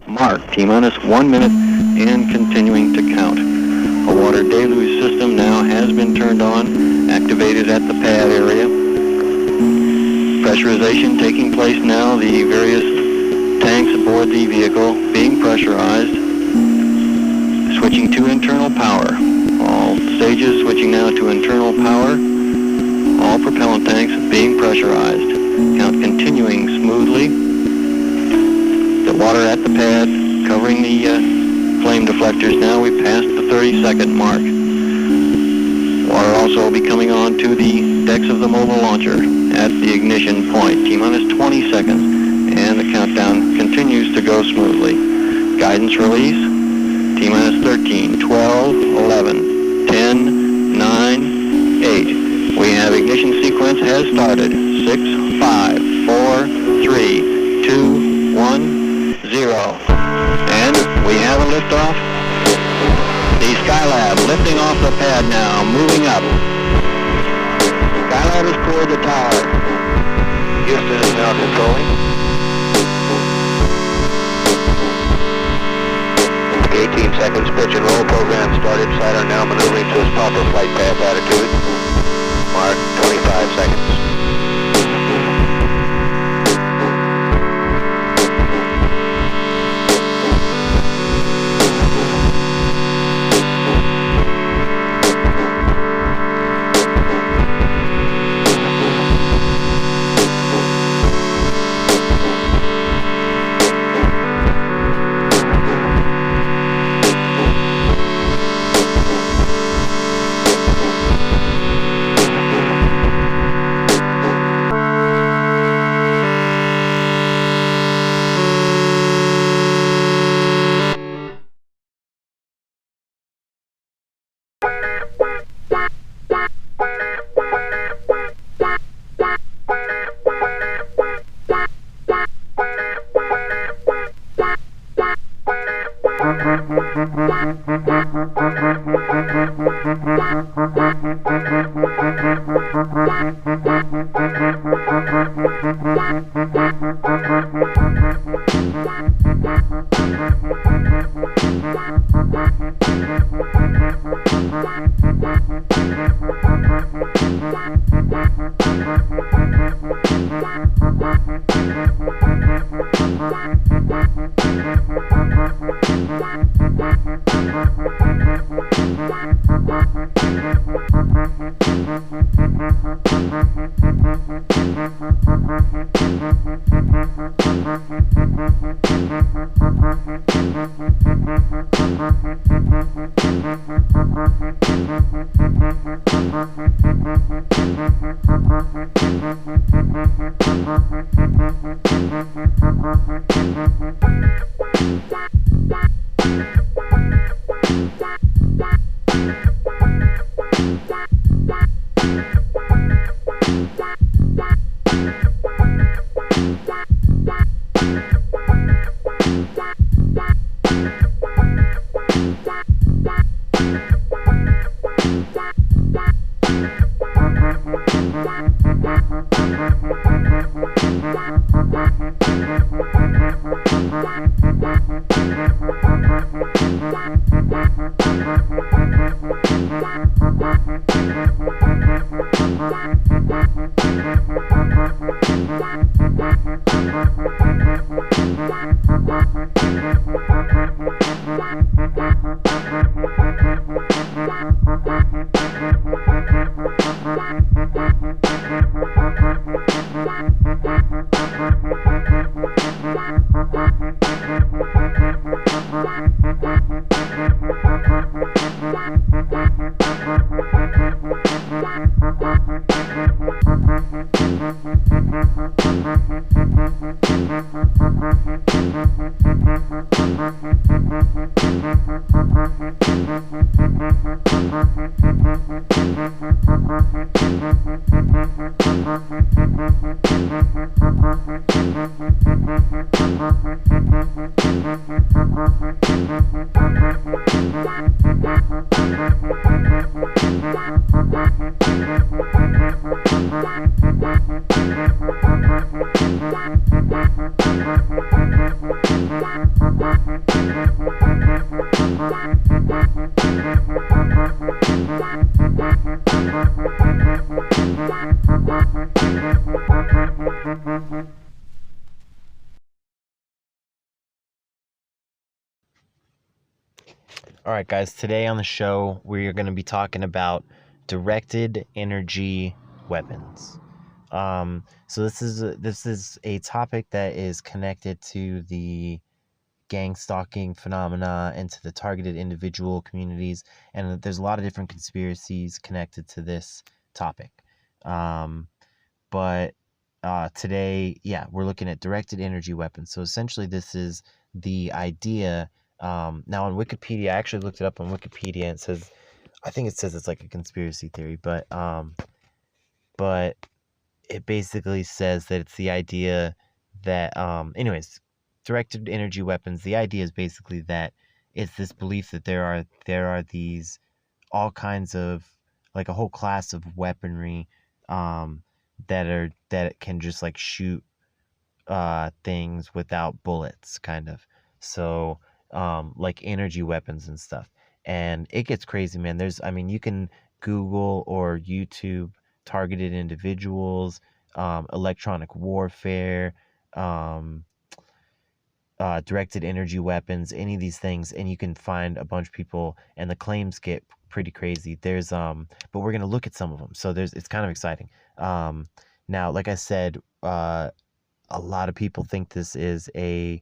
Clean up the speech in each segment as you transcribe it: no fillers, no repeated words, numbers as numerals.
mark. T-minus 1 minute and continuing to count. A water deluge system now has been turned on, activated at the pad area. Pressurization taking place now, the various tanks aboard the vehicle being pressurized. Switching to internal power. All stages switching now to internal power. All propellant tanks being pressurized. Count continuing smoothly. The water at the pad covering the flame deflectors. Now we passed the 30-second mark. Water also will be coming on to the decks of the mobile launcher at the ignition point. T-minus 20 seconds, and the countdown continues to go smoothly. Guidance release. T-minus 13, 12, 11, 10, 9, 8. We have ignition sequence has started. 6, 5, 4, 3, 2, 1, 0. And we have a liftoff. The Skylab lifting off the pad now, moving up. Skylab is toward the tower. Houston is now controlling. 18 seconds, pitch and roll program started. Saturn now maneuvering to its proper flight path attitude. Mark, 25 seconds. All right, guys, today on the show, we're going to be talking about directed energy weapons. So this is a topic that is connected to the gang stalking phenomena and to the targeted individual communities, and there's a lot of different conspiracies connected to this topic. But today, yeah, we're looking at directed energy weapons. So essentially, this is the idea. Now on Wikipedia, I actually looked it up on Wikipedia, and it says, I think it says it's like a conspiracy theory, but it basically says that it's the idea that, anyways, directed energy weapons. The idea is basically that it's this belief that there are these all kinds of, like, a whole class of weaponry, that can just like shoot things without bullets, kind of. So like energy weapons and stuff. And it gets crazy, man. You can Google or YouTube targeted individuals, electronic warfare, um, directed energy weapons, any of these things, and you can find a bunch of people, and the claims get pretty crazy. But we're gonna look at some of them. So it's kind of exciting. Now, like I said, a lot of people think this is a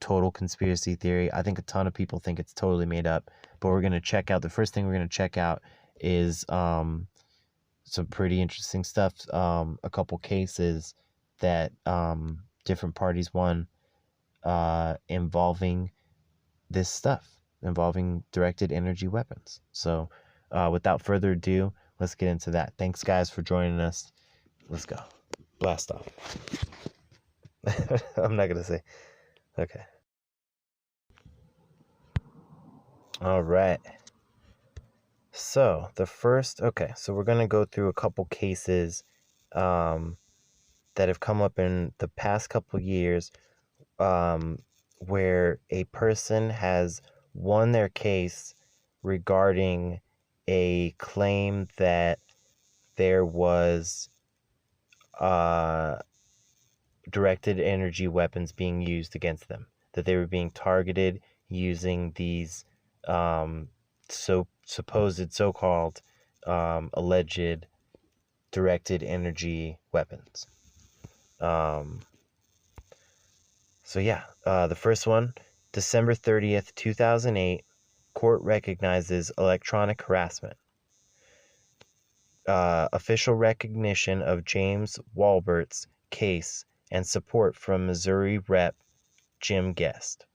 total conspiracy theory. I think a ton of people think it's totally made up. But the first thing we're gonna check out is some pretty interesting stuff. A couple cases that different parties won involving this stuff, involving directed energy weapons. So without further ado, let's get into that. Thanks, guys, for joining us. Let's go. Blast off. I'm not gonna say. Okay. All right. So so we're gonna go through a couple cases that have come up in the past couple years, where a person has won their case regarding a claim that there was directed energy weapons being used against them, that they were being targeted using these supposed so-called alleged directed energy weapons. The first one, December 30th, 2008, court recognizes electronic harassment. Official recognition of James Walbert's case and support from Missouri Rep. Jim Guest.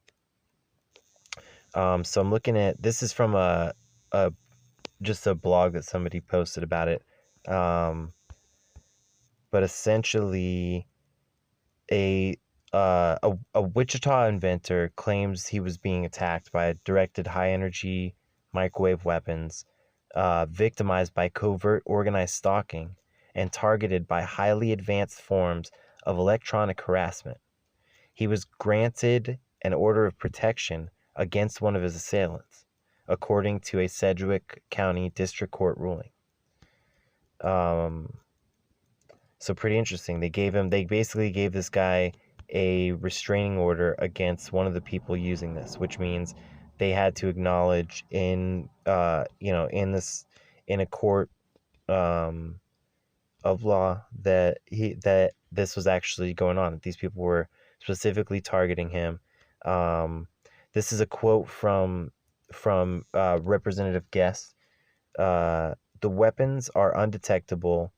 So I'm looking at, this is from just a blog that somebody posted about it. But essentially, a Wichita inventor claims he was being attacked by directed high-energy microwave weapons, victimized by covert organized stalking, and targeted by highly advanced forms of electronic harassment. He was granted an order of protection against one of his assailants, according to a Sedgwick County District Court ruling. So pretty interesting. They basically gave this guy a restraining order against one of the people using this, which means they had to acknowledge in a court of law that this was actually going on, that these people were specifically targeting him. This is a quote from Representative Guest. The weapons are undetectable,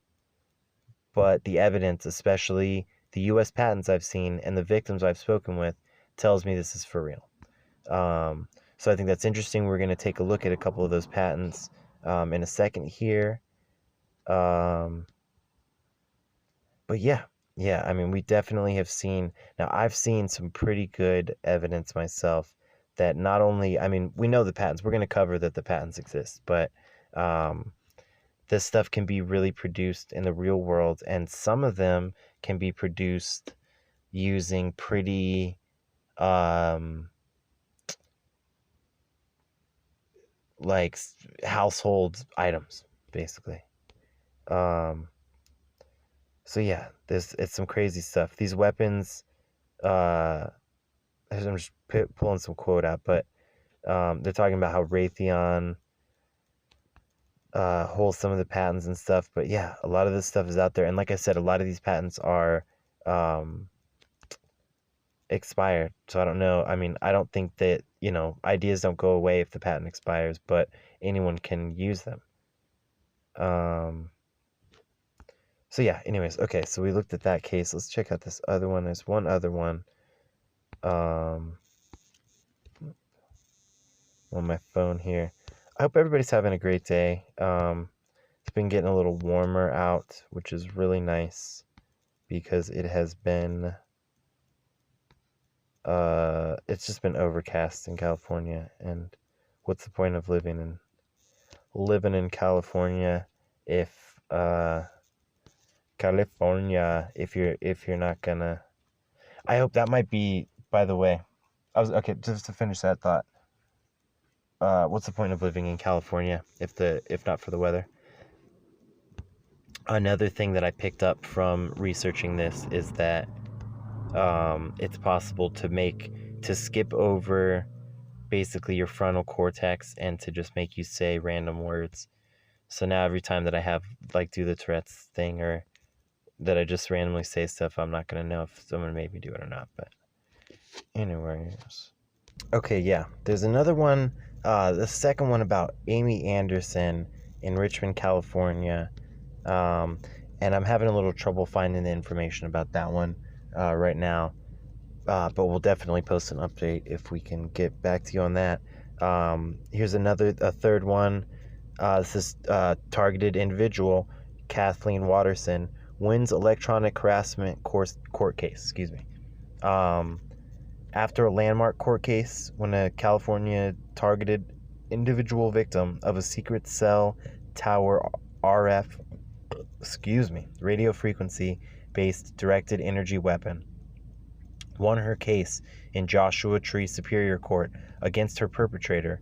but the evidence, especially the U.S. patents I've seen and the victims I've spoken with, tells me this is for real. So I think that's interesting. We're going to take a look at a couple of those patents in a second here. But yeah, I mean, we definitely have seen, now I've seen some pretty good evidence myself that not only, I mean, we know the patents, we're going to cover that the patents exist, but this stuff can be really produced in the real world, and some of them can be produced using pretty like household items, basically. So yeah, it's some crazy stuff. These weapons, I'm just pulling some quote out, but They're talking about how Raytheon holds some of the patents and stuff. But yeah, a lot of this stuff is out there. And like I said, a lot of these patents are expired. So I don't know. I mean, I don't think that, ideas don't go away if the patent expires, but anyone can use them. So yeah, anyways, okay, so we looked at that case. Let's check out this other one. There's one other one. On my phone here. I hope everybody's having a great day. It's been getting a little warmer out, which is really nice because it has been it's just been overcast in California, and what's the point of living in California if you're not gonna. I hope that might be, by the way, okay, just to finish that thought. What's the point of living in California if not for the weather? Another thing that I picked up from researching this is that it's possible to skip over basically your frontal cortex and to just make you say random words. So now every time that I have do the Tourette's thing, or that I just randomly say stuff, I'm not gonna know if someone made me do it or not. But anyways, okay, yeah, there's another one. The second one about Amy Anderson in Richmond, California. And I'm having a little trouble finding the information about that one right now. But we'll definitely post an update if we can get back to you on that. Here's a third one. This is targeted individual, Kathleen Watterson, wins electronic harassment court case. Excuse me. After a landmark court case, when a California targeted individual victim of a secret cell tower RF, radio frequency based directed energy weapon, won her case in Joshua Tree Superior Court against her perpetrator,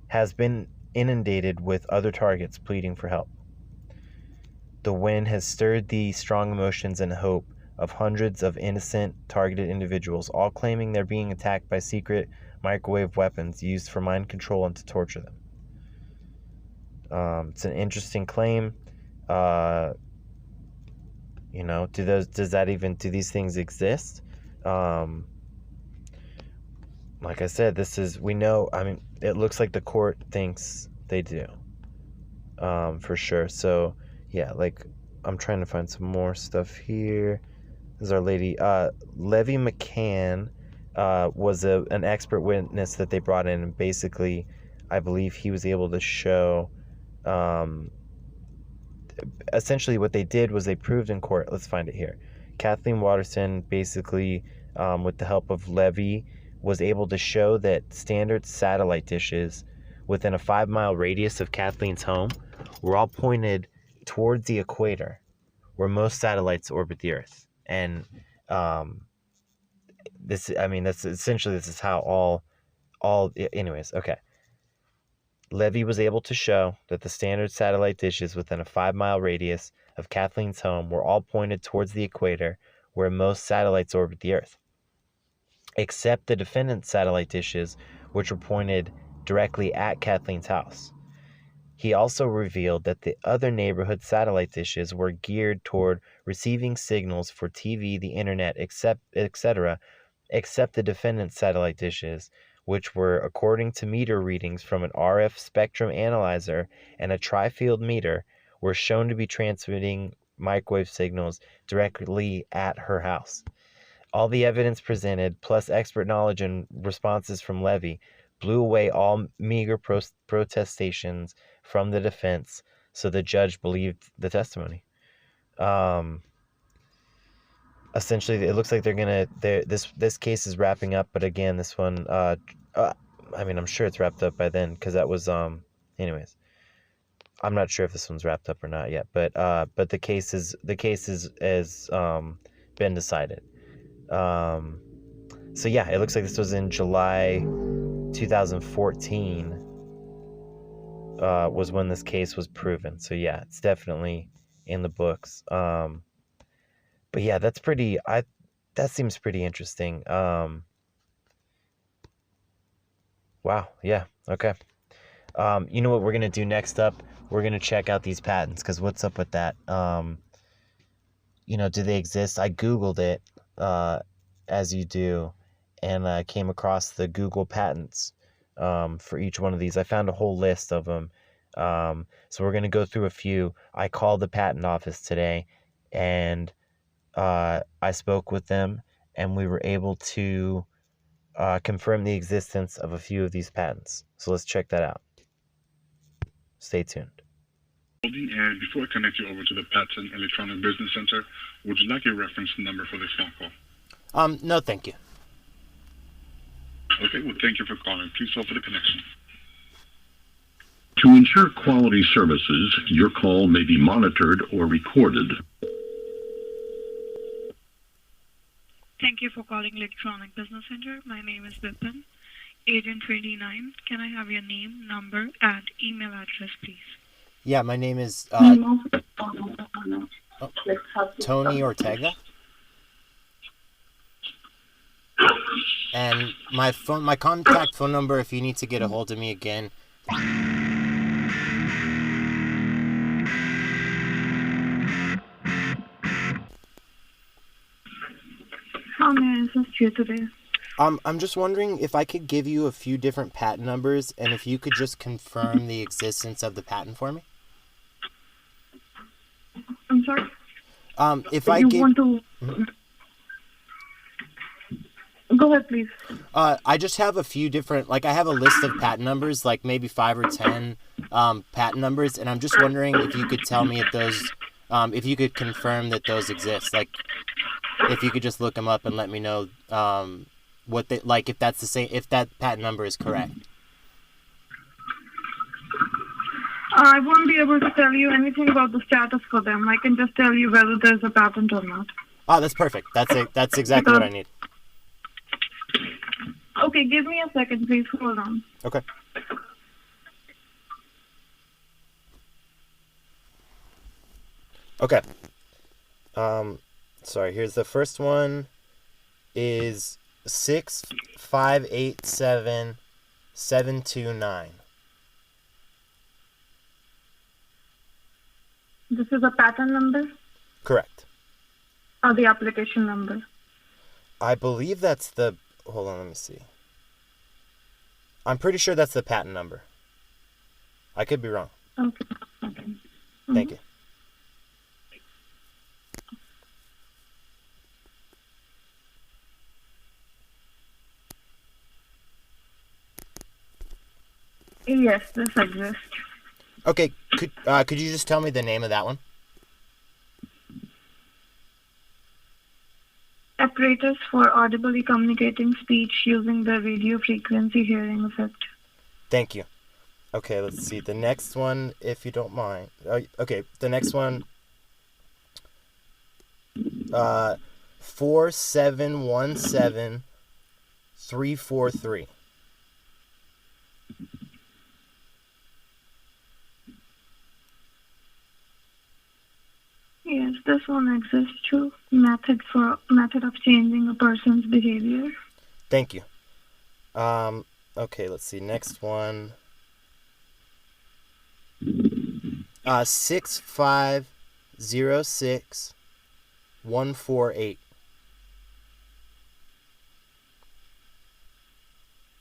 has been inundated with other targets pleading for help. The win has stirred the strong emotions and hope of hundreds of innocent targeted individuals, all claiming they're being attacked by secret microwave weapons used for mind control and to torture them. It's an interesting claim. Do these things exist? Like I said, it looks like the court thinks they do, for sure. So yeah, I'm trying to find some more stuff here. This is our lady, Levy McCann, was an expert witness that they brought in, and basically, I believe he was able to show, essentially what they did was they proved in court. Let's find it here. Kathleen Watterson, basically, with the help of Levy, was able to show that standard satellite dishes within a 5-mile radius of Kathleen's home were all pointed towards the equator, where most satellites orbit the Earth. And this is how anyways, okay. Levy was able to show that the standard satellite dishes within a 5-mile radius of Kathleen's home were all pointed towards the equator, where most satellites orbit the Earth, except the defendant's satellite dishes, which were pointed directly at Kathleen's house. He also revealed that the other neighborhood satellite dishes were geared toward receiving signals for TV, the internet, etc., except the defendant's satellite dishes, which were, according to meter readings from an RF spectrum analyzer and a tri-field meter, were shown to be transmitting microwave signals directly at her house. All the evidence presented, plus expert knowledge and responses from Levy, blew away all meager protestations from the defense, so the judge believed the testimony. Essentially, it looks like this case is wrapping up, but again, this one, I'm sure it's wrapped up by then, because that was, anyways. I'm not sure if this one's wrapped up or not yet, but the case has been decided. So yeah, it looks like this was in July 2014 was when this case was proven. So yeah, it's definitely in the books. But yeah, that seems pretty interesting. Wow. Yeah. Okay. You know what we're gonna do next up? We're gonna check out these patents, because what's up with that? Do they exist? I Googled it, as you do, and I came across the Google patents for each one of these. I found a whole list of them. So we're going to go through a few. I called the patent office today, and I spoke with them, and we were able to confirm the existence of a few of these patents. So let's check that out. Stay tuned. And before I connect you over to the Patent Electronic Business Center, would you like a reference number for this phone call? No, thank you. Okay, well, thank you for calling. Please hold for the connection. To ensure quality services, your call may be monitored or recorded. Thank you for calling Electronic Business Center. My name is Vipin, Agent 29. Can I have your name, number, and email address, please? Yeah, my name is Tony Ortega. And my contact phone number, if you need to get a hold of me again. How may I assist you today? I'm just wondering if I could give you a few different patent numbers, and if you could just confirm the existence of the patent for me. I'm sorry? If I give... want to... Go ahead, please. I just have a few different, I have a list of patent numbers, like maybe 5 or 10 patent numbers, and I'm just wondering if you could tell me if those, if you could confirm that those exist. If you could just look them up and let me know what they, if that's the same, if that patent number is correct. I won't be able to tell you anything about the status for them. I can just tell you whether there's a patent or not. Oh, that's perfect. That's exactly what I need. Okay, give me a second, please. Hold on. Okay. Okay. Sorry, here's the first one is 6587729. This is a patent number? Correct. Or the application number? I believe that's the... Hold on, let me see. I'm pretty sure that's the patent number. I could be wrong. Okay. Mm-hmm. Thank you. Yes, this exists. Okay, could you just tell me the name of that one? Apparatus for audibly communicating speech using the radio frequency hearing effect. Thank you. Okay, let's see. The next one, if you don't mind. Okay, the next one. 4717343. Yes, this one exists too. Method of changing a person's behavior. Thank you. Okay, let's see. Next one. 6506148.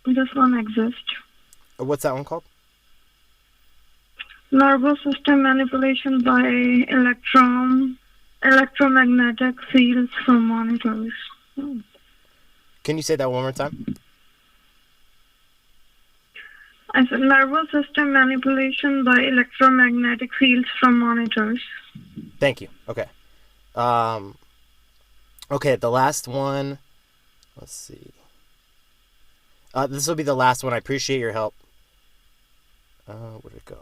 This one exists. What's that one called? Nervous system manipulation by electromagnetic fields from monitors. Can you say that one more time? I said nervous system manipulation by electromagnetic fields from monitors. Thank you. Okay. Okay, the last one. Let's see. This will be the last one. I appreciate your help. Where'd it go?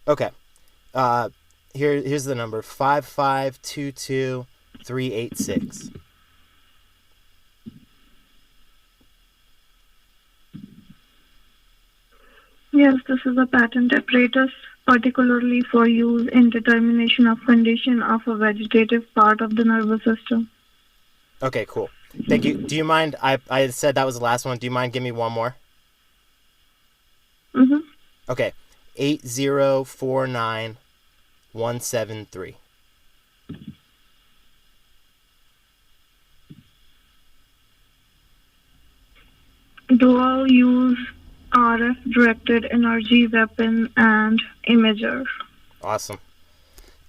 Okay. Here's the number. 5522386. Yes, this is a patent apparatus particularly for use in determination of condition of a vegetative part of the nervous system. Okay, cool. Thank you. Do you mind? I said that was the last one. Do you mind giving me one more? Mm-hmm. Okay. 8049173. Dual use RF directed energy weapon and imager. Awesome.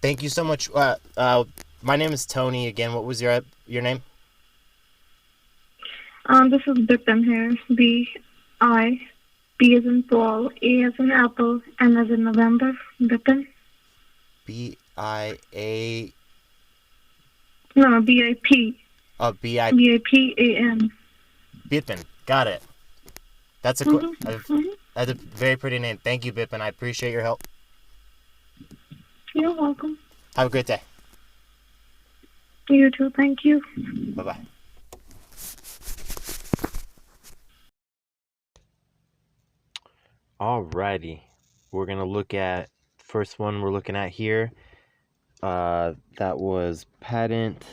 Thank you so much. My name is Tony again. What was your name? This is Bipin here. B-I, P as in Paul, A as in Apple, N as in November. Bipin. B-I-A... No, B-I-P. Oh, B-I... B-I-P-A-N. Bipin. Got it. That's a that's a very pretty name. Thank you, Bipin. I appreciate your help. You're welcome. Have a great day. You too. Thank you. Bye-bye. Alrighty, we're gonna look at first one we're looking at here. That was patent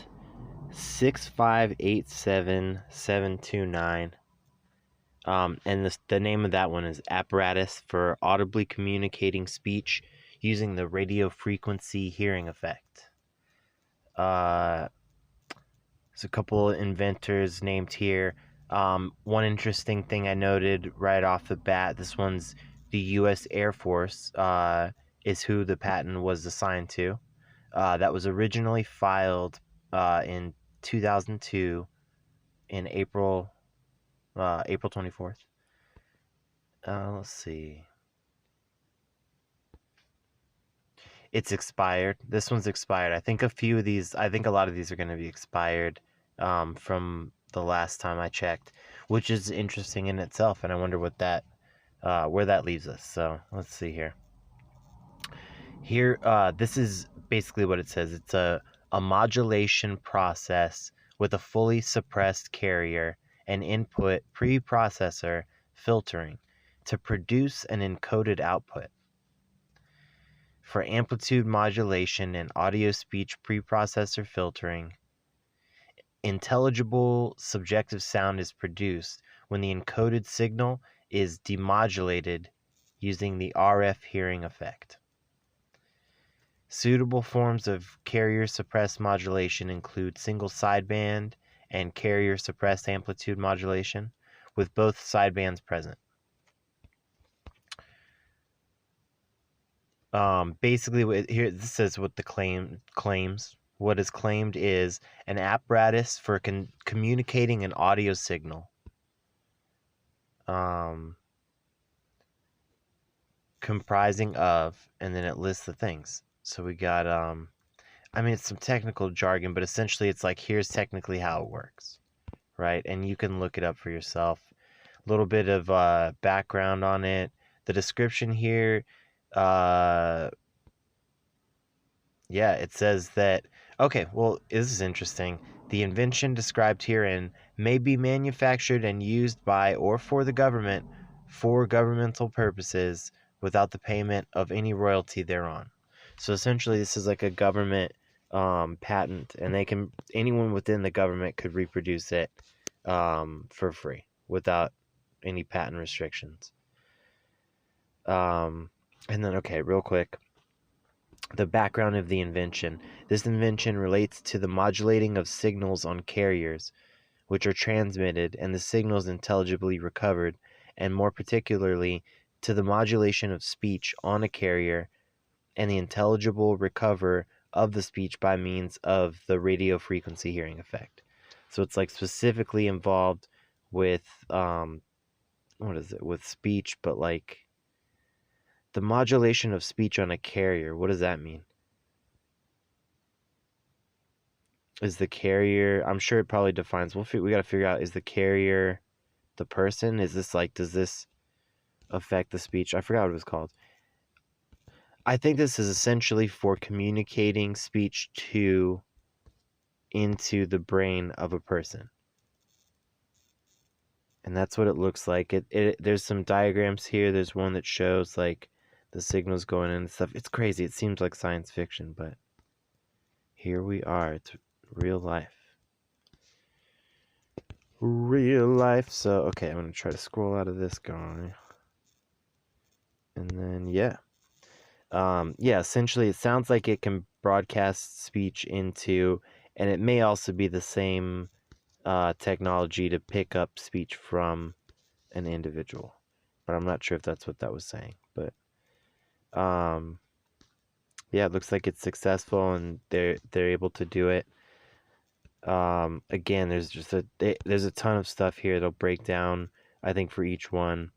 6587729. And the name of that one is apparatus for audibly communicating speech using the radio frequency hearing effect. There's a couple inventors named here. One interesting thing I noted right off the bat, this one's the U.S. Air Force, is who the patent was assigned to. That was originally filed in 2002 in April 24th. Let's see. It's expired. This one's expired. I think a lot of these are going to be expired from the last time I checked, which is interesting in itself, and I wonder what where that leaves us. So let's see here. Here, this is basically what it says. It's a modulation process with a fully suppressed carrier and input preprocessor filtering to produce an encoded output. For amplitude modulation and audio speech preprocessor filtering, intelligible subjective sound is produced when the encoded signal is demodulated using the RF hearing effect. Suitable forms of carrier suppressed modulation include single sideband and carrier suppressed amplitude modulation, with both sidebands present. Basically, here this says what the claims. What is claimed is an apparatus for communicating an audio signal. Comprising of, and then it lists the things. So we got, it's some technical jargon, but essentially it's like, here's technically how it works, right? And you can look it up for yourself. A little bit of background on it. The description here, it says that, okay, well, this is interesting. The invention described herein may be manufactured and used by or for the government for governmental purposes without the payment of any royalty thereon. So essentially, this is like a government patent, and anyone within the government could reproduce it for free without any patent restrictions. And then, okay, real quick, the background of the invention. This invention relates to the modulating of signals on carriers, which are transmitted and the signals intelligibly recovered, and more particularly to the modulation of speech on a carrier and the intelligible recover of the speech by means of the radio frequency hearing effect. So it's like specifically involved with with speech, but like the modulation of speech on a carrier. What does that mean? Is the carrier, I'm sure it probably defines, we got to figure out, is the carrier the person? Is this like, does this affect the speech? I forgot what it was called. I think this is essentially for communicating speech into the brain of a person. And that's what it looks like. There's some diagrams here. There's one that shows like the signals going in and stuff. It's crazy. It seems like science fiction, but here we are. It's real life. Real life. So, okay, I'm going to try to scroll out of this guy. And then, yeah. Essentially, it sounds like it can broadcast speech into, and it may also be the same technology to pick up speech from an individual. But I'm not sure if that's what that was saying. But, yeah, it looks like it's successful, and they're able to do it. Again, there's a ton of stuff here that'll break down, I think, for each one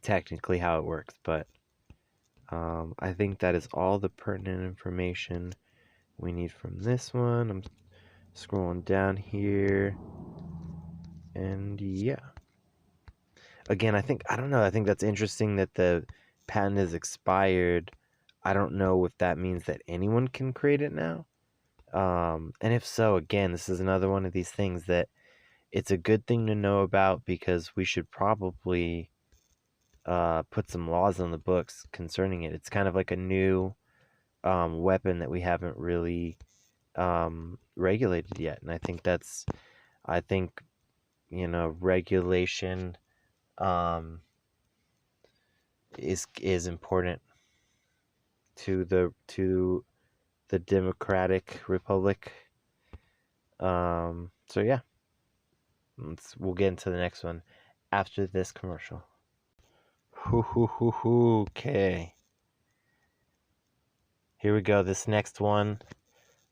technically how it works, but I think that is all the pertinent information we need from this one. I'm scrolling down here, and yeah. Again, I think that's interesting that the patent is expired. I don't know if that means that anyone can create it now. And if so, again, this is another one of these things that it's a good thing to know about, because we should probably put some laws on the books concerning it. It's kind of like a new weapon that we haven't really regulated yet. And I think regulation is important to the Democratic Republic. So yeah, we'll get into the next one after this commercial. Okay. Here we go. This next one.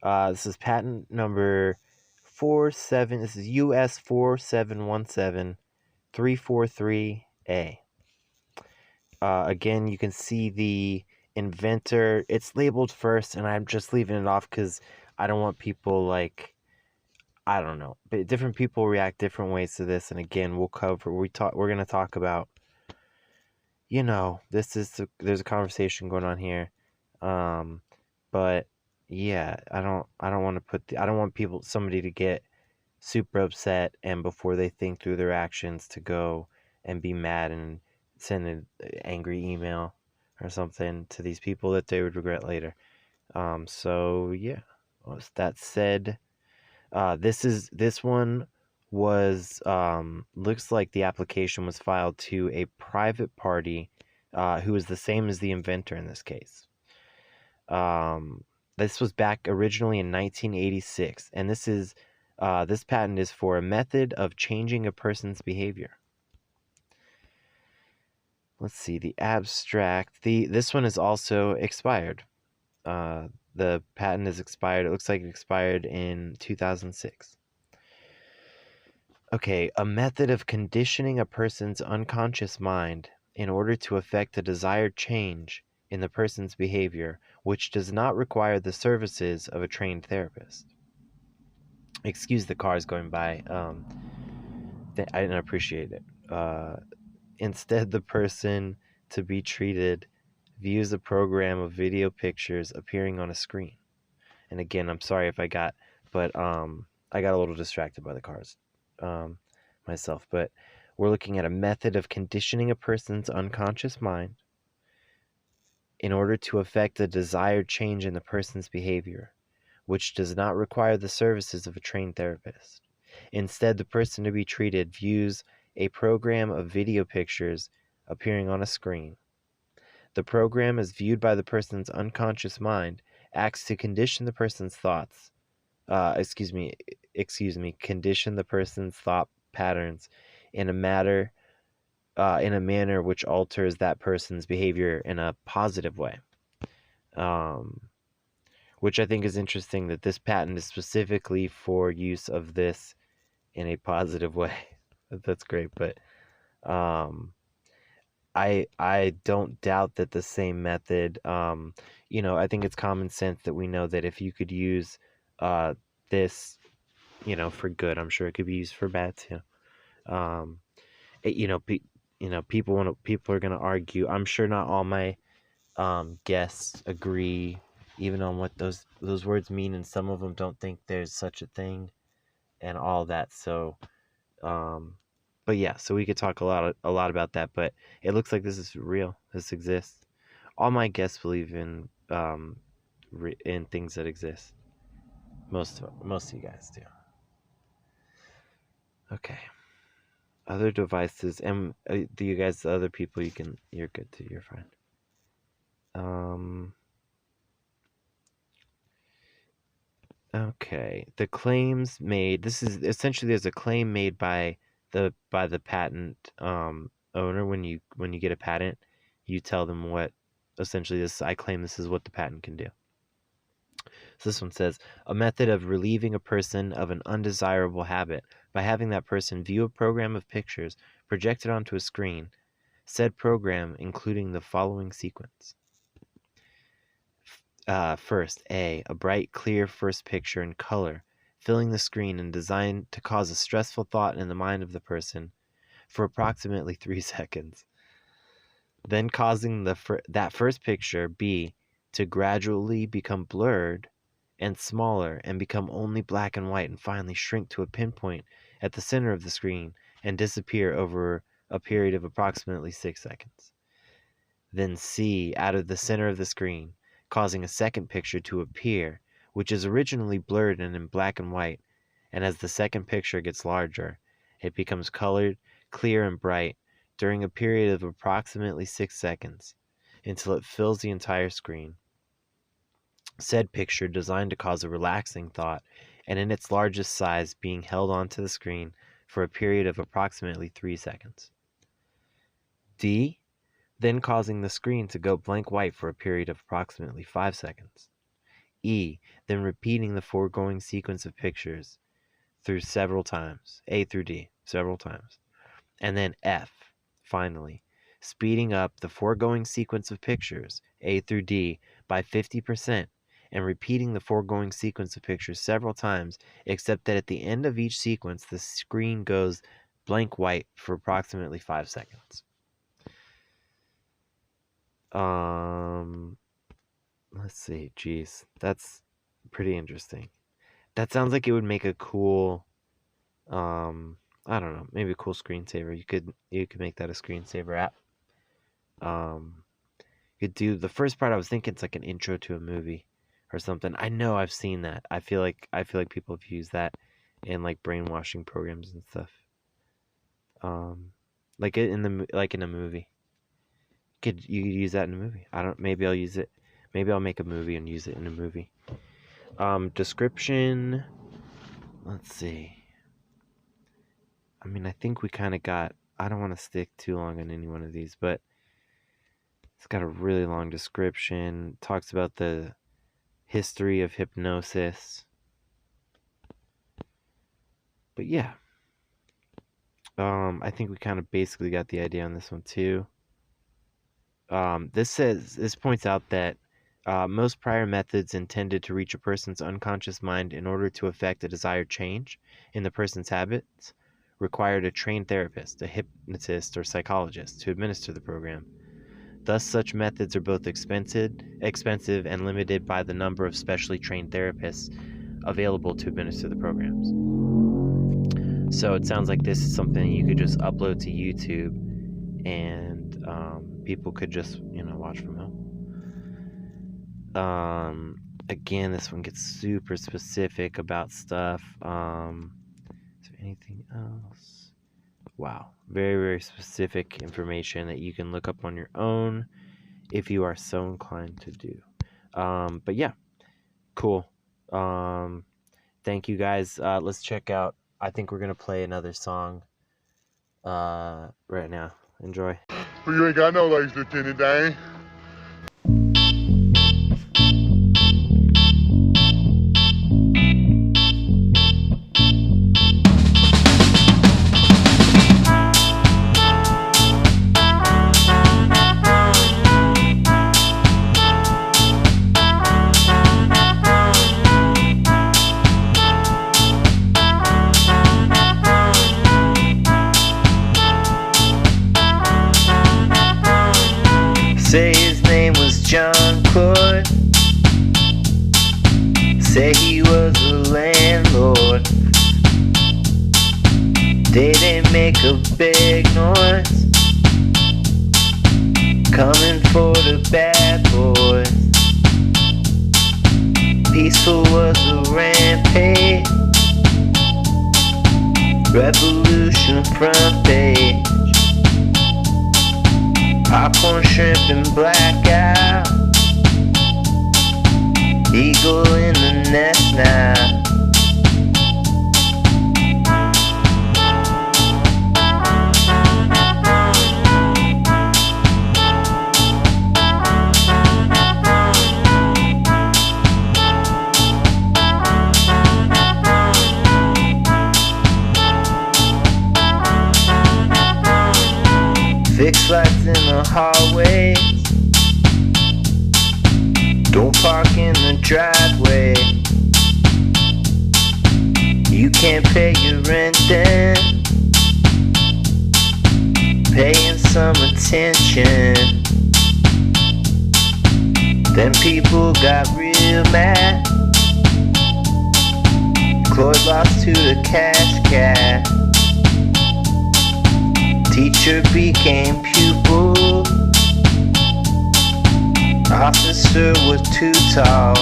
This is patent number 47. This is US 4717343A. Again, you can see the inventor. It's labeled first, and I'm just leaving it off because I don't want people I don't know. But different people react different ways to this, and again, we're going to talk about, there's a conversation going on here. But yeah, I don't want to somebody to get super upset, and before they think through their actions, to go and be mad and send an angry email or something to these people that they would regret later. So yeah, with that said, this one was looks like the application was filed to a private party who is the same as the inventor in this case. This was back originally in 1986, and this patent is for a method of changing a person's behavior. Let's see, the abstract. This one is also expired. The patent is expired. It looks like it expired in 2006. Okay, a method of conditioning a person's unconscious mind in order to effect a desired change in the person's behavior, which does not require the services of a trained therapist. Excuse the cars going by. I didn't appreciate it. Instead, the person to be treated views a program of video pictures appearing on a screen. And again, I'm sorry if I got a little distracted by the cars myself. But we're looking at a method of conditioning a person's unconscious mind in order to effect a desired change in the person's behavior, which does not require the services of a trained therapist. Instead, the person to be treated views a program of video pictures appearing on a screen. The program, as viewed by the person's unconscious mind, acts to condition the person's thoughts. Condition the person's thought patterns in a manner which alters that person's behavior in a positive way. Which I think is interesting, that this patent is specifically for use of this in a positive way. That's great, but I don't doubt that the same method, I think it's common sense that we know that if you could use this, for good, I'm sure it could be used for bad too. People are going to argue. I'm sure not all my guests agree even on what those words mean, and some of them don't think there's such a thing and all that. So But yeah, so we could talk a lot about that. But it looks like this is real. This exists. All my guests believe in things that exist. Most of you guys do. Okay. Other devices, and you guys, the other people, you're good too. You're fine. Okay. The claims made. This is essentially, there's a claim made by the patent owner. When you get a patent, you tell them what essentially this. I claim this is what the patent can do. So this one says, a method of relieving a person of an undesirable habit by having that person view a program of pictures projected onto a screen, said program including the following sequence. First, a bright, clear first picture in color, filling the screen and designed to cause a stressful thought in the mind of the person for approximately 3 seconds. Then causing that first picture, B, to gradually become blurred and smaller and become only black and white, and finally shrink to a pinpoint at the center of the screen and disappear over a period of approximately 6 seconds. Then C, out of the center of the screen, causing a second picture to appear, which is originally blurred and in black and white, and as the second picture gets larger, it becomes colored, clear, and bright during a period of approximately 6 seconds until it fills the entire screen. Said picture designed to cause a relaxing thought, and in its largest size being held onto the screen for a period of approximately 3 seconds. D, then causing the screen to go blank white for a period of approximately 5 seconds. E, then repeating the foregoing sequence of pictures through several times, A through D, several times. And then F, finally, speeding up the foregoing sequence of pictures, A through D, by 50%, and repeating the foregoing sequence of pictures several times, except that at the end of each sequence, the screen goes blank white for approximately 5 seconds. Let's see. Geez, that's pretty interesting. That sounds like it would make a cool, I don't know, maybe a cool screensaver. You could make that a screensaver app. You could do the first part. I was thinking it's like an intro to a movie or something. I know I've seen that. I feel like people have used that in like brainwashing programs and stuff. Like in a movie. You could use that in a movie. Maybe I'll use it. Maybe I'll make a movie and use it in a movie. Description. Let's see. I mean, I think we kind of got. I don't want to stick too long on any one of these, but it's got a really long description. Talks about the history of hypnosis. But yeah. I think we kind of basically got the idea on this one too. This points out that most prior methods intended to reach a person's unconscious mind in order to effect a desired change in the person's habits required a trained therapist, a hypnotist, or psychologist to administer the program. Thus, such methods are both expensive and limited by the number of specially trained therapists available to administer the programs. So it sounds like this is something you could just upload to YouTube and people could just, watch from home. Again, this one gets super specific about stuff. Is there anything else? Wow. Very, very specific information that you can look up on your own if you are so inclined to do. But yeah, cool. Thank you guys. Let's check out. I think we're going to play another song right now. Enjoy. Well, you ain't got no legs, Lieutenant Dane. Say his name was John Claude. Say he was a landlord. They didn't make make a big noise, coming for the bad boys. Peaceful was the rampage, revolution front page. Popcorn, shrimp, and blackout, eagle in the nest now. Fix lights in the hallways, don't park in the driveway. You can't pay your rent then, paying some attention. Then people got real mad, Cloyd lost to the cash cab. Teacher became pupil, officer was too tall.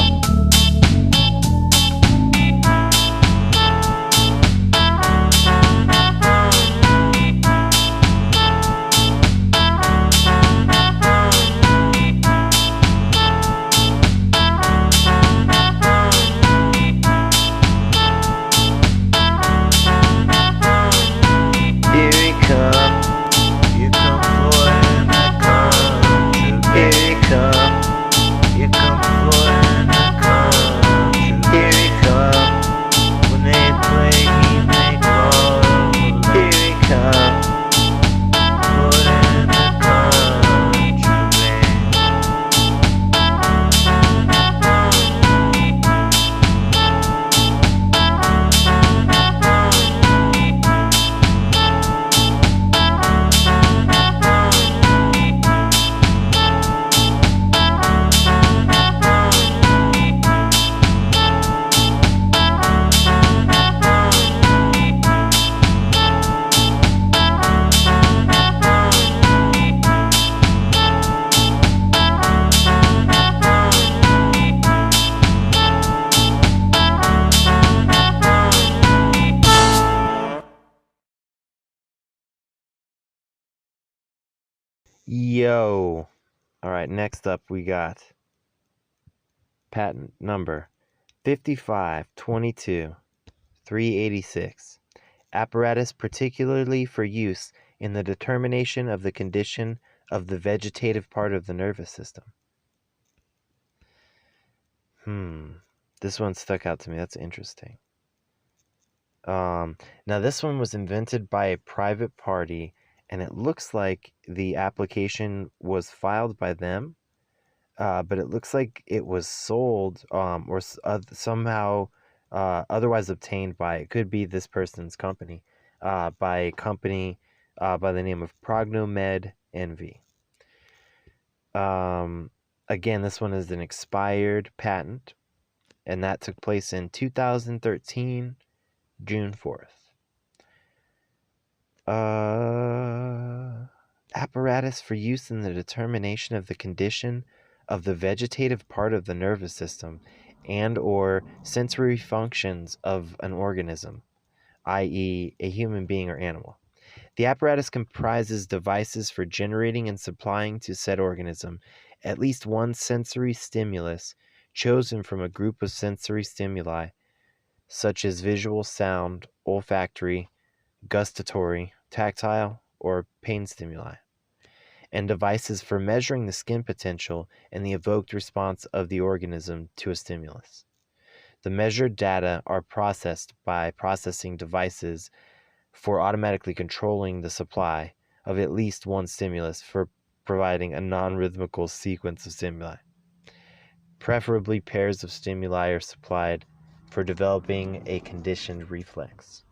Here he comes. Here come Floyd in the country. Here he comes. Here come Floyd in the country. Here he comes. When they play, he make love. Here he comes. Floyd in the country. Yo. All right, next up we got patent number 5522-386. Apparatus particularly for use in the determination of the condition of the vegetative part of the nervous system. This one stuck out to me. That's interesting. Now this one was invented by a private party, and it looks like the application was filed by them, but it looks like it was sold or somehow otherwise obtained by, it could be this person's company, by a company by the name of Prognomed NV. Again, this one is an expired patent, and that took place in 2013, June 4th. Apparatus for use in the determination of the condition of the vegetative part of the nervous system and or sensory functions of an organism, i.e. a human being or animal. The apparatus comprises devices for generating and supplying to said organism at least one sensory stimulus chosen from a group of sensory stimuli, such as visual, sound, olfactory, gustatory, tactile, or pain stimuli, and devices for measuring the skin potential and the evoked response of the organism to a stimulus. The measured data are processed by processing devices for automatically controlling the supply of at least one stimulus for providing a non-rhythmical sequence of stimuli. Preferably pairs of stimuli are supplied for developing a conditioned reflex.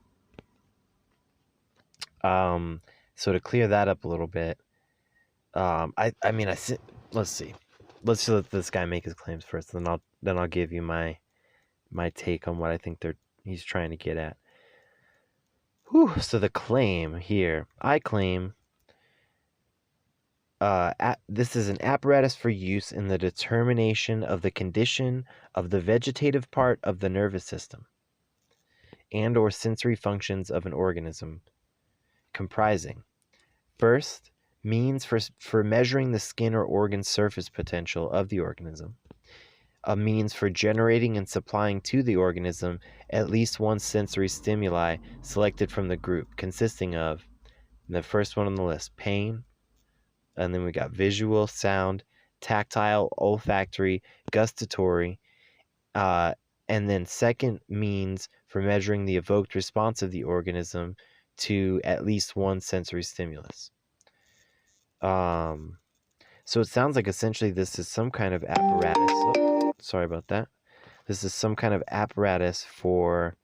So to clear that up a little bit, let's see. Let's let this guy make his claims first, then I'll give you my take on what I think he's trying to get at. So the claim here, I claim this is an apparatus for use in the determination of the condition of the vegetative part of the nervous system and or sensory functions of an organism, comprising first, means for measuring the skin or organ surface potential of the organism, a means for generating and supplying to the organism at least one sensory stimuli selected from the group, consisting of the first one on the list, pain, and then we got visual, sound, tactile, olfactory, gustatory, and then second means for measuring the evoked response of the organism to at least one sensory stimulus. So it sounds like essentially this is some kind of apparatus. Oh, sorry about that. This is some kind of apparatus for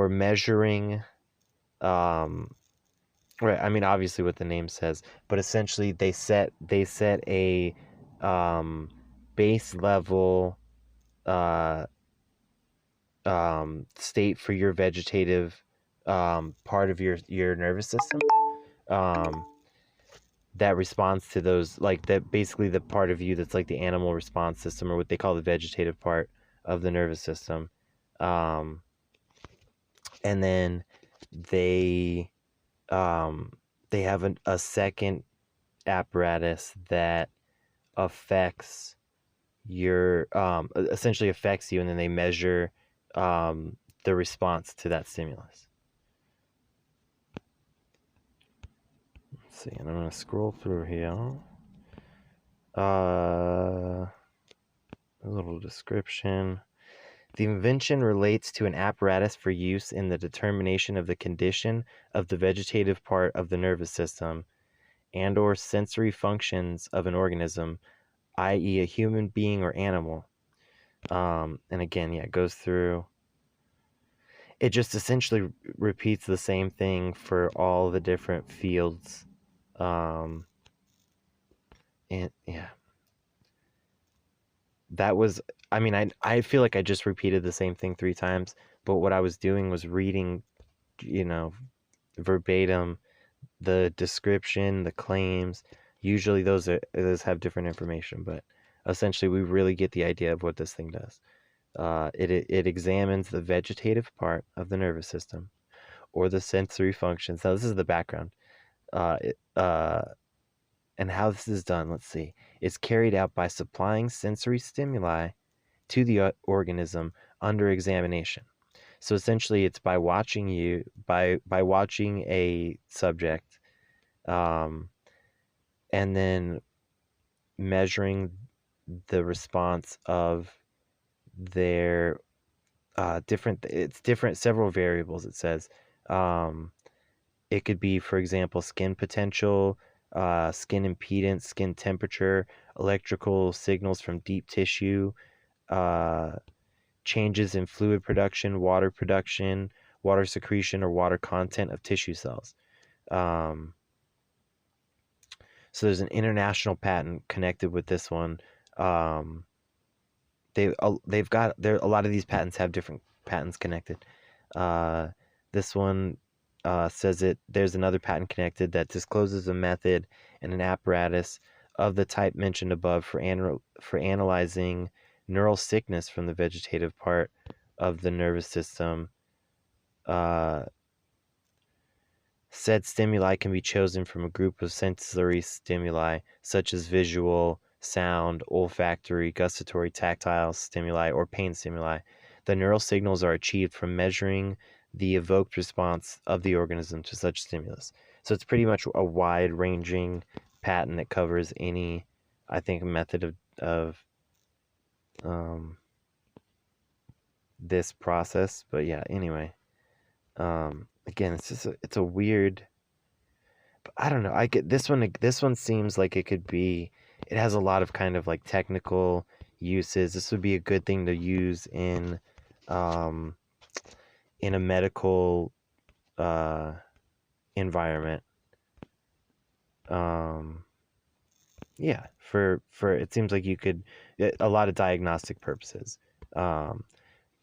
measuring, right, I mean, obviously what the name says, but essentially they set a base level state for your vegetative part of your nervous system that responds to those, like that basically the part of you that's like the animal response system, or what they call the vegetative part of the nervous system. And then they have a second apparatus that affects your essentially affects you, and then they measure the response to that stimulus. Let's see, and I'm going to scroll through here. A little description. The invention relates to an apparatus for use in the determination of the condition of the vegetative part of the nervous system and or sensory functions of an organism, i.e. a human being or animal. And again, yeah, it goes through. It just essentially repeats the same thing for all the different fields. And yeah. That was, I mean, I feel like I just repeated the same thing 3 times, but what I was doing was reading, verbatim the description, the claims. Usually those have different information, but essentially we really get the idea of what this thing does. It examines the vegetative part of the nervous system or the sensory functions. Now this is the background. And how this is done, let's see. It's carried out by supplying sensory stimuli to the organism under examination. So essentially it's by watching watching a subject, and then measuring the response of their several variables, it says. It could be, for example, skin potential, skin impedance, skin temperature, electrical signals from deep tissue, changes in fluid production, water secretion, or water content of tissue cells. So there's an international patent connected with this one. They've got a lot of these patents have different patents connected. This one says there's another patent connected that discloses a method and an apparatus of the type mentioned above for analyzing neural signals from the vegetative part of the nervous system. Said stimuli can be chosen from a group of sensory stimuli such as visual, sound, olfactory, gustatory, tactile stimuli, or pain stimuli. The neural signals are achieved from measuring the evoked response of the organism to such stimulus. So it's pretty much a wide-ranging patent that covers any, I think, method of this process. But yeah, anyway, again, it's a weird. But I don't know. I get this one. This one seems like it could be. It has a lot of kind of like technical uses. This would be a good thing to use in a medical environment. Yeah, for it seems like you could, a lot of diagnostic purposes.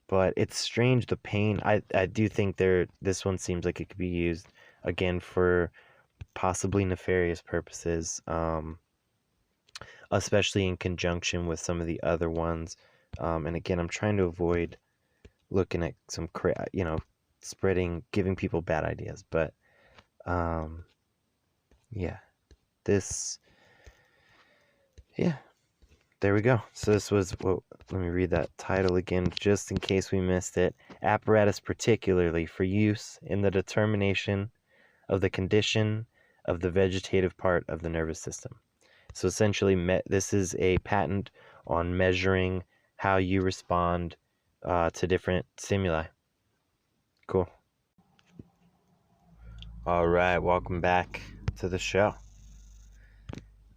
But it's strange, the pain. I do think this one seems like it could be used again for possibly nefarious purposes, especially in conjunction with some of the other ones. And again, I'm trying to avoid looking at some giving people bad ideas. But yeah, there we go. So this was, let me read that title again, just in case we missed it. Apparatus particularly for use in the determination of the condition of the vegetative part of the nervous system. So essentially, this is a patent on measuring how you respond to different stimuli. Cool. All right, welcome back to the show.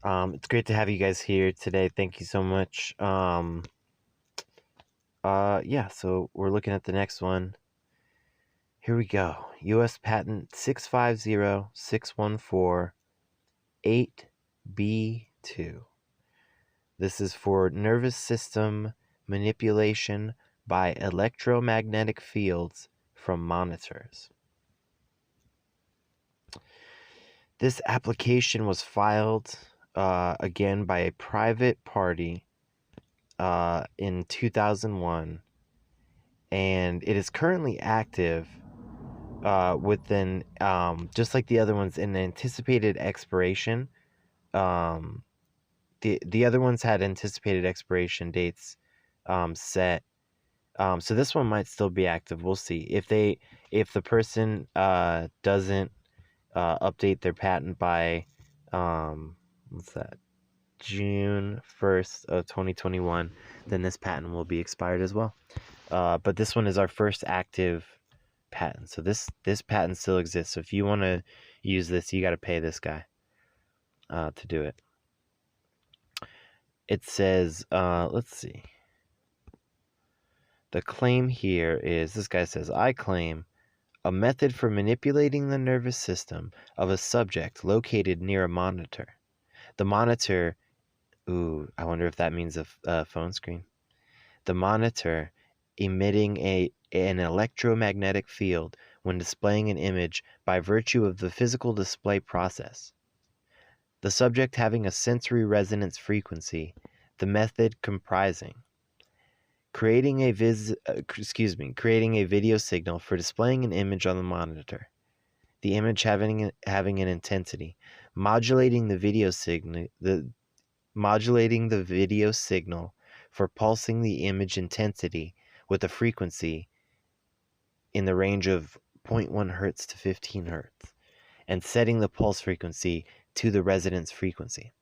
It's great to have you guys here today. Thank you so much. So we're looking at the next one. Here we go. U.S. Patent 650614-8B2. This is for nervous system manipulation by electromagnetic fields from monitors. This application was filed again by a private party in 2001, and it is currently active within, just like the other ones, in anticipated expiration. The other ones had anticipated expiration dates set. So this one might still be active. We'll see if the person doesn't update their patent by June 1st of 2021, then this patent will be expired as well. But this one is our first active patent. So this patent still exists. So if you want to use this, you got to pay this guy to do it. It says, let's see. The claim here is, this guy says, I claim a method for manipulating the nervous system of a subject located near a monitor. The monitor, I wonder if that means a phone screen. The monitor emitting an electromagnetic field when displaying an image by virtue of the physical display process. The subject having a sensory resonance frequency. The method comprising creating a video signal for displaying an image on the monitor. The image having an intensity, modulating the video signal for pulsing the image intensity with a frequency in the range of 0.1 hertz to 15 hertz, and setting the pulse frequency to the resonance frequency.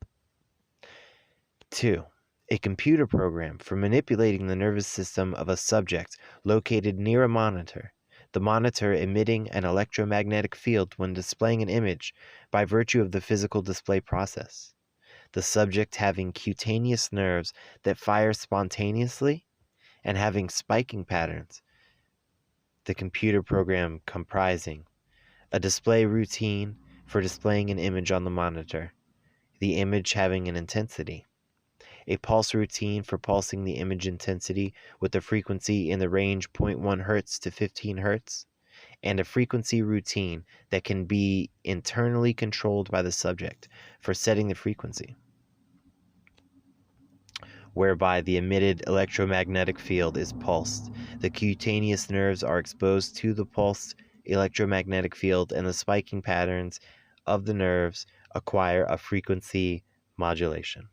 2. A computer program for manipulating the nervous system of a subject located near a monitor, the monitor emitting an electromagnetic field when displaying an image by virtue of the physical display process. The subject having cutaneous nerves that fire spontaneously and having spiking patterns. The computer program comprising a display routine for displaying an image on the monitor, the image having an intensity. A pulse routine for pulsing the image intensity with a frequency in the range 0.1 hertz to 15 hertz, and a frequency routine that can be internally controlled by the subject for setting the frequency, whereby the emitted electromagnetic field is pulsed. The cutaneous nerves are exposed to the pulsed electromagnetic field, and the spiking patterns of the nerves acquire a frequency modulation.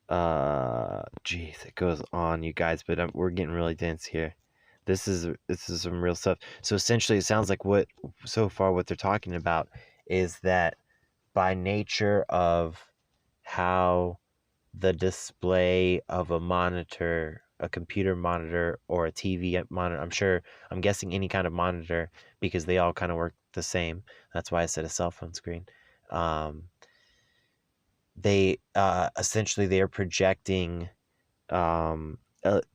It goes on, you guys, but we're getting really dense here. This is some real stuff. So essentially, it sounds like what they're talking about is that by nature of how the display of a monitor, a computer monitor or a TV monitor, I'm guessing any kind of monitor, because they all kind of work the same. That's why I said a cell phone screen. They essentially they are projecting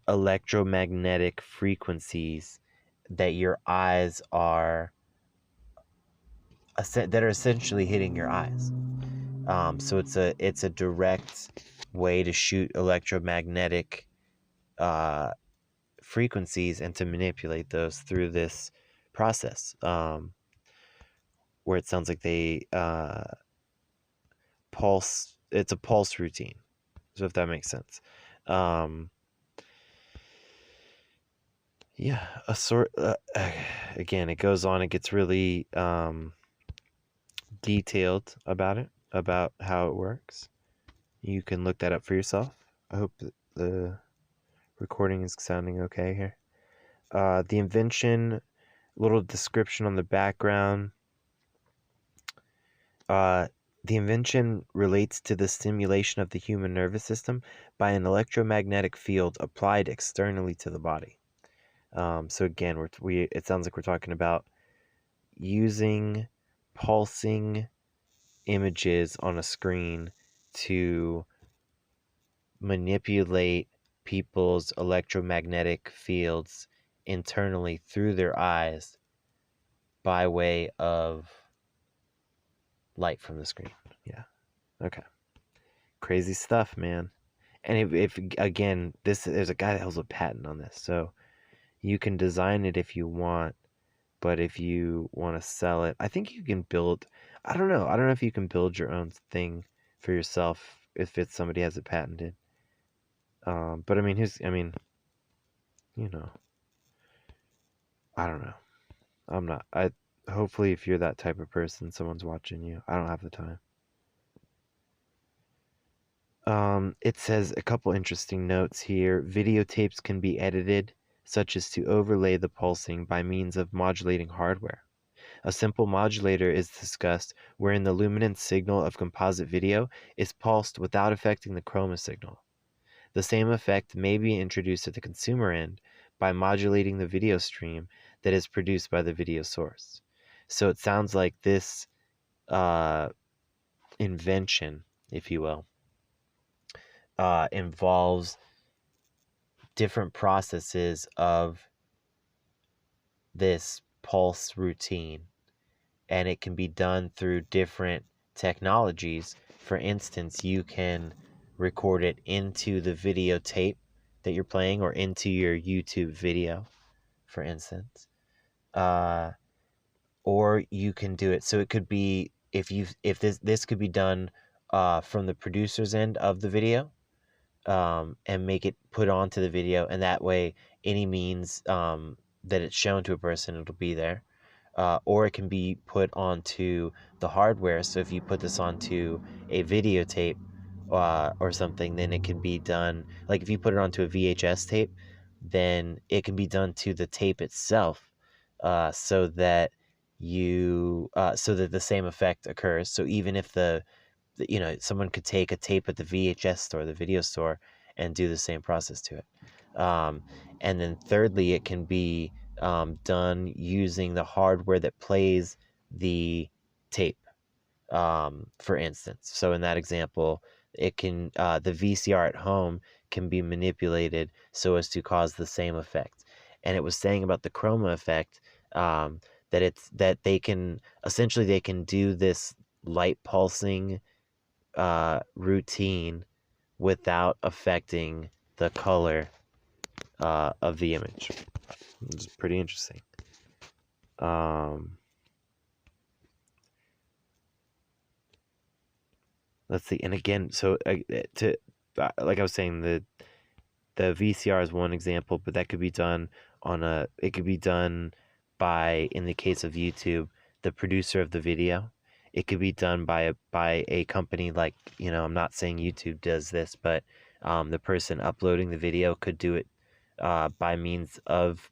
electromagnetic frequencies that your eyes are essentially hitting your eyes. So it's a direct way to shoot electromagnetic frequencies and to manipulate those through this process, where it sounds like they pulse. It's a pulse routine, so if that makes sense. Yeah, a sort. Again, it goes on. It gets really detailed about it, about how it works. You can look that up for yourself. I hope that the recording is sounding okay here. The invention, little description on the background. The invention relates to the stimulation of the human nervous system by an electromagnetic field applied externally to the body. So again, it sounds like we're talking about using pulsing images on a screen to manipulate people's electromagnetic fields internally through their eyes by way of light from the screen. Yeah. Okay. Crazy stuff, man. And if again, there's a guy that holds a patent on this, so you can design it if you want, but if you want to sell it, I think you can build. I don't know if you can build your own thing for yourself if it's somebody has it patented. But I mean, I don't know. I'm not. Hopefully, if you're that type of person, someone's watching you. I don't have the time. It says a couple interesting notes here. Videotapes can be edited, such as to overlay the pulsing by means of modulating hardware. A simple modulator is discussed wherein the luminance signal of composite video is pulsed without affecting the chroma signal. The same effect may be introduced at the consumer end by modulating the video stream that is produced by the video source. So it sounds like this invention, if you will, involves different processes of this pulse routine, and it can be done through different technologies. For instance, you can record it into the videotape that you're playing or into your YouTube video, for instance, or you can do it. So it could be if this could be done from the producer's end of the video, and make it put onto the video, and that way any means that it's shown to a person, it'll be there. Or it can be put onto the hardware. So if you put this onto a videotape or something, then it can be done. Like if you put it onto a VHS tape, then it can be done to the tape itself, so that the same effect occurs. So even if someone could take a tape at the VHS store, the video store, and do the same process to it. And then thirdly, it can be done using the hardware that plays the tape, for instance. So in that example, it can the VCR at home can be manipulated so as to cause the same effect. And it was saying about the chroma effect, that they can do this light pulsing routine without affecting the color of the image. It's pretty interesting. Let's see. And again, so like I was saying, the VCR is one example, but that could be done it could be done by, in the case of YouTube, the producer of the video. It could be done by a company like, I'm not saying YouTube does this, but the person uploading the video could do it by means of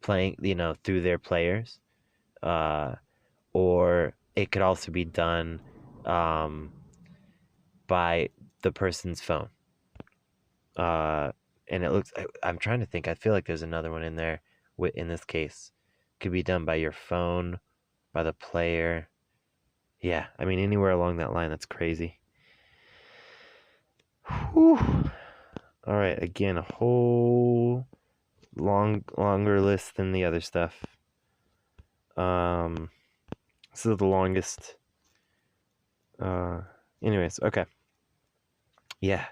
playing, through their players. Or it could also be done by the person's phone. And it looks, I'm trying to think, I feel like there's another one in there in this case. It could be done by your phone, by the player. Yeah, I mean, anywhere along that line. That's crazy. Whew. All right, again, a whole longer list than the other stuff. This is the longest. Anyways, okay. Yeah,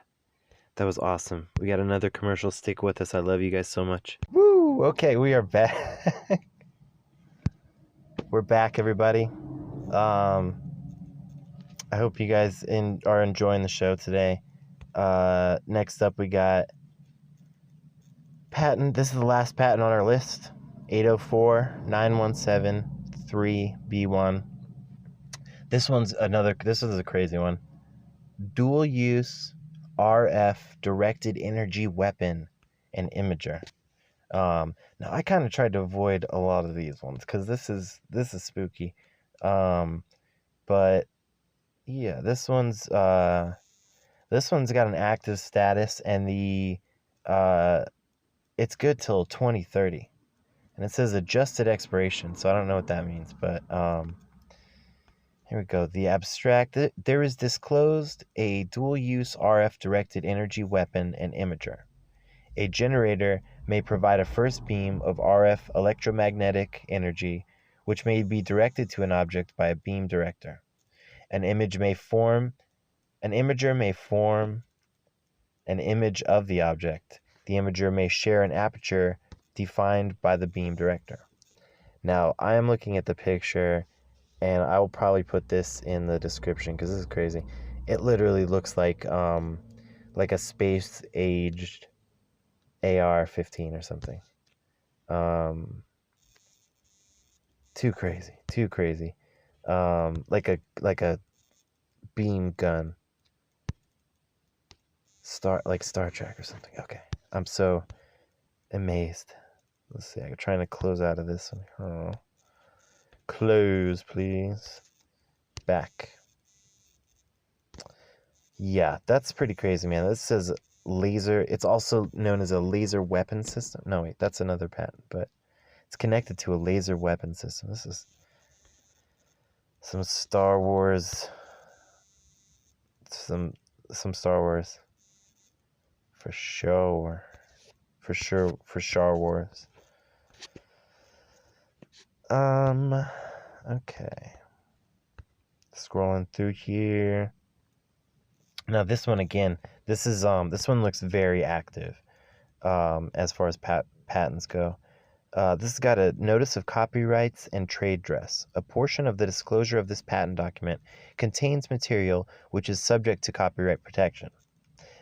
That was awesome. We got another commercial. Stick with us. I love you guys so much. Woo! Okay, we are back. We're back, everybody. I hope you guys are enjoying the show today. Next up, we got patent. This is the last patent on our list. 804-917-3B1. This is a crazy one. Dual use RF directed energy weapon and imager. Now I kind of tried to avoid a lot of these ones because this is spooky. But yeah, this one's got an active status, and it's good till 2030, and it says adjusted expiration. So I don't know what that means, but here we go. The abstract. There is disclosed a dual-use RF-directed energy weapon and imager. A generator may provide a first beam of RF electromagnetic energy, which may be directed to an object by a beam director. An imager may form an image of the object. The imager may share an aperture defined by the beam director. Now, I am looking at the picture, and I will probably put this in the description because this is crazy. It literally looks like a space-aged AR-15 or something. Too crazy. Like a beam gun. Star Trek or something. Okay. I'm so amazed. Let's see. I'm trying to close out of this one. Oh. Close, please. Back. Yeah, that's pretty crazy, man. This says laser. It's also known as a laser weapon system. No, wait, that's another patent, but it's connected to a laser weapon system. This is some Star Wars. Some Star Wars. For sure. For Star Wars. Okay. Scrolling through here. Now this one again, this one looks very active, as far as patents go. This has got a notice of copyrights and trade dress. A portion of the disclosure of this patent document contains material which is subject to copyright protection.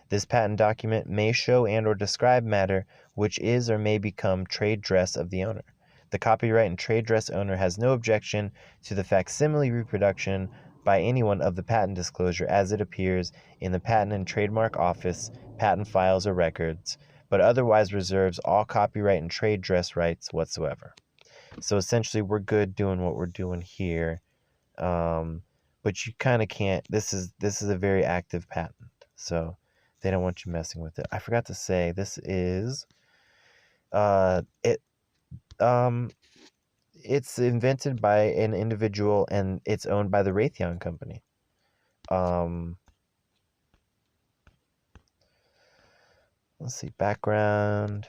This patent document may show and or describe matter which is or may become trade dress of the owner. The copyright and trade dress owner has no objection to the facsimile reproduction by anyone of the patent disclosure as it appears in the Patent and Trademark Office, patent files or records, but otherwise reserves all copyright and trade dress rights whatsoever. So essentially, we're good doing what we're doing here, but you kind of can't. This is a very active patent, so they don't want you messing with it. I forgot to say this is it's invented by an individual and it's owned by the Raytheon Company. Let's see, background.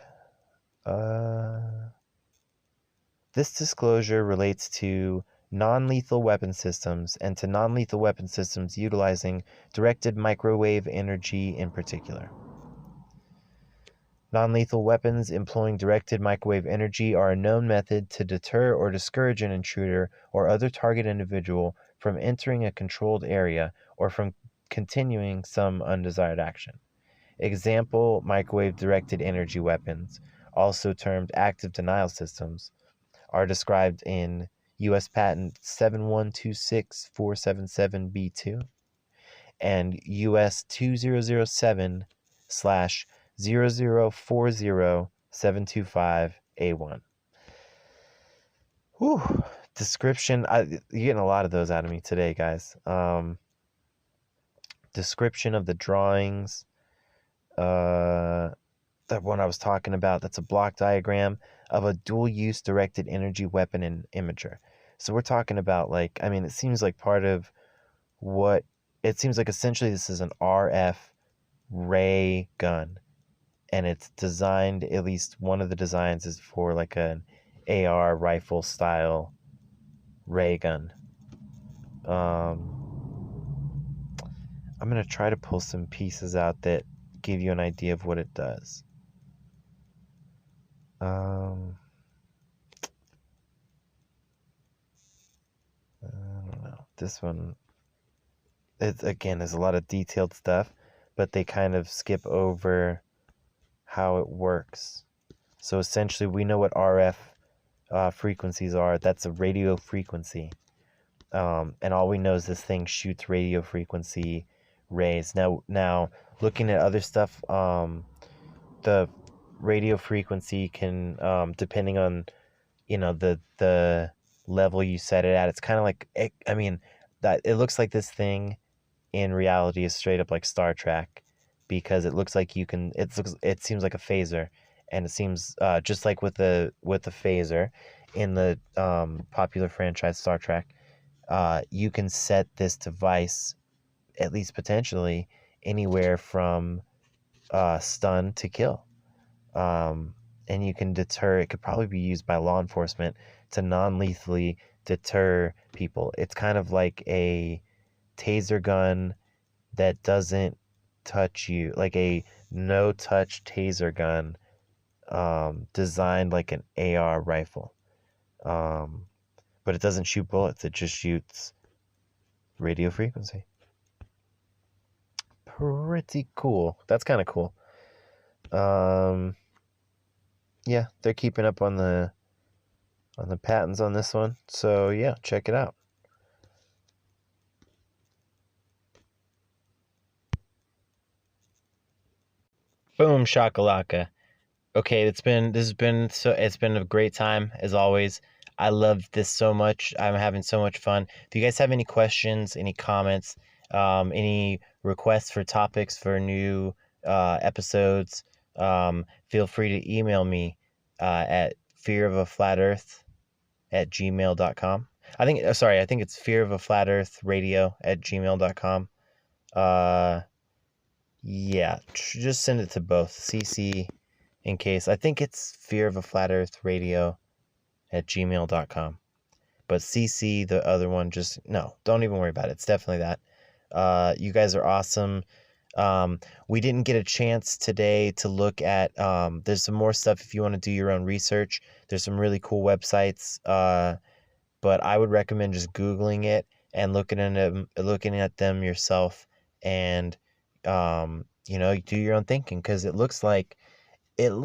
This disclosure relates to non-lethal weapon systems and to non-lethal weapon systems utilizing directed microwave energy in particular. Non-lethal weapons employing directed microwave energy are a known method to deter or discourage an intruder or other target individual from entering a controlled area or from continuing some undesired action. Example, microwave-directed energy weapons, also termed active denial systems, are described in U.S. Patent 7126477B2 and U.S. 2007/0040725A1. Whew. Description. You're getting a lot of those out of me today, guys. Description of the drawings. That one I was talking about, that's a block diagram of a dual-use directed energy weapon and imager. So we're talking about, like, I mean, it seems like essentially this is an RF ray gun, and it's designed, at least one of the designs is for like an AR rifle style ray gun. I'm going to try to pull some pieces out that give you an idea of what it does. I don't know. This one, it's again, there's a lot of detailed stuff, but they kind of skip over how it works. So essentially, we know what RF frequencies are. That's a radio frequency. And all we know is this thing shoots radio frequency rays. Now looking at other stuff, the radio frequency can, depending on, the level you set it at, it's kind of like, that it looks like this thing in reality is straight up like Star Trek, because it looks like it seems like a phaser, and it seems just like with the phaser in the popular franchise Star Trek, you can set this device, at least potentially, anywhere from stun to kill. And you can deter, it could probably be used by law enforcement to non-lethally deter people. It's kind of like a taser gun that doesn't touch you, like a no-touch taser gun, designed like an AR rifle. But it doesn't shoot bullets, it just shoots radio frequency. Pretty cool. That's kind of cool. Yeah, they're keeping up on the patents on this one. So yeah, check it out. Boom shakalaka. Okay, it's been a great time as always. I love this so much. I'm having so much fun. If you guys have any questions, any comments, any requests for topics for new episodes, feel free to email me at fearofaflatearth@gmail.com. I think it's fearofaflatearthradio@gmail.com. Yeah, just send it to both. CC in case. I think it's fearofaflatearthradio@gmail.com. But CC the other one, don't even worry about it. It's definitely that. You guys are awesome. We didn't get a chance today to look at, there's some more stuff if you want to do your own research. There's some really cool websites, but I would recommend just Googling it and looking at them yourself, and do your own thinking, because it looks like in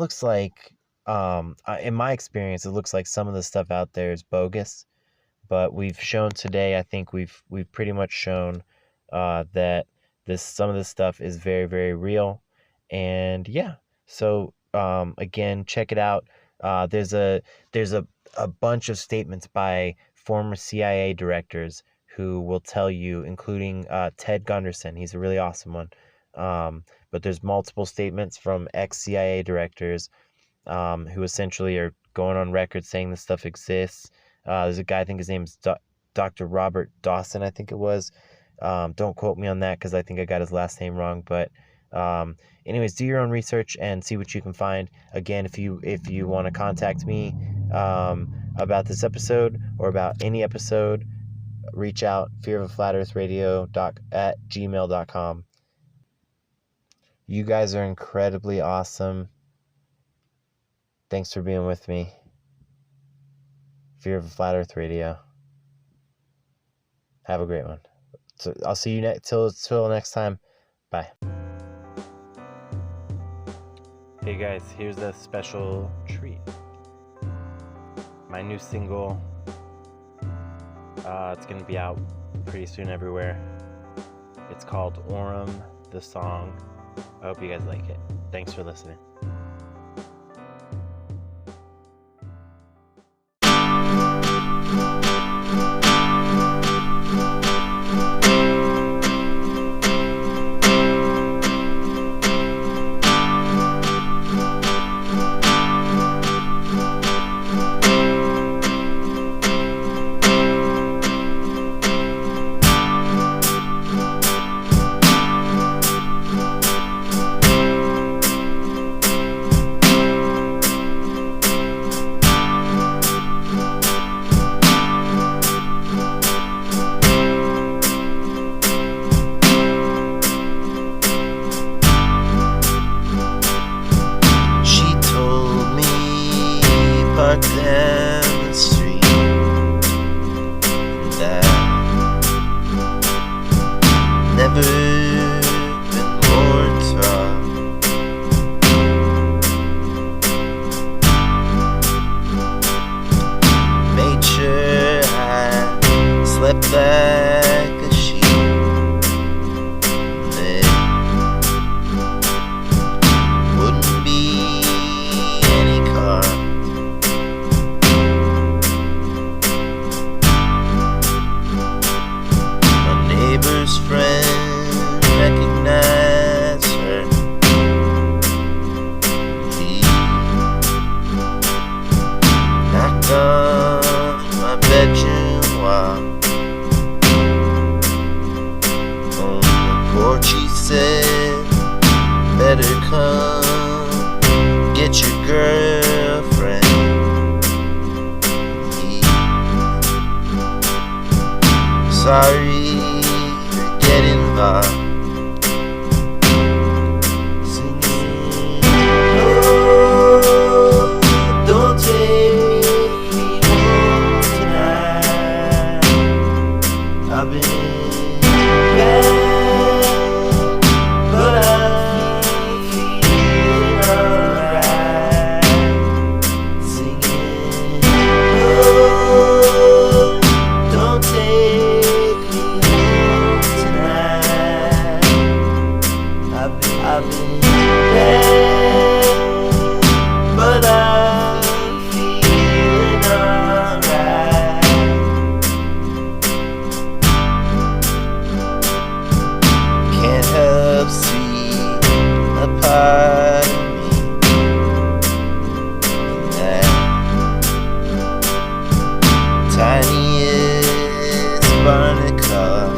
my experience, it looks like some of the stuff out there is bogus, but we've shown today, I think we've pretty much shown that some of this stuff is very, very real. And yeah, so again, check it out. There's a bunch of statements by former CIA directors who will tell you, including Ted Gunderson. He's a really awesome one. But there's multiple statements from ex-CIA directors who essentially are going on record saying this stuff exists. There's a guy, I think his name's Dr. Robert Dawson, I think it was. Don't quote me on that, because I think I got his last name wrong. But anyways, do your own research and see what you can find. Again, if you want to contact me about this episode or about any episode, reach out, fearofaflatearthradio@gmail.com. You guys are incredibly awesome. Thanks for being with me. Fear of a Flat Earth Radio. Have a great one. So I'll see you till next time. Bye. Hey guys, here's a special treat. My new single. It's gonna be out pretty soon everywhere. It's called Orem, the song. I hope you guys like it. Thanks for listening. come get your girlfriend. Sorry to get involved. Singing, oh, don't take me home tonight. I've been bad, but I'm feeling alright. Singing, oh, don't take me home tonight. I've been bad, but I'm feeling alright. Can't help see a part of me in that tiniest barnacle.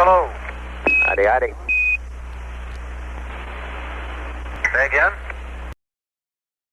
Hello. Howdy, howdy. Say again?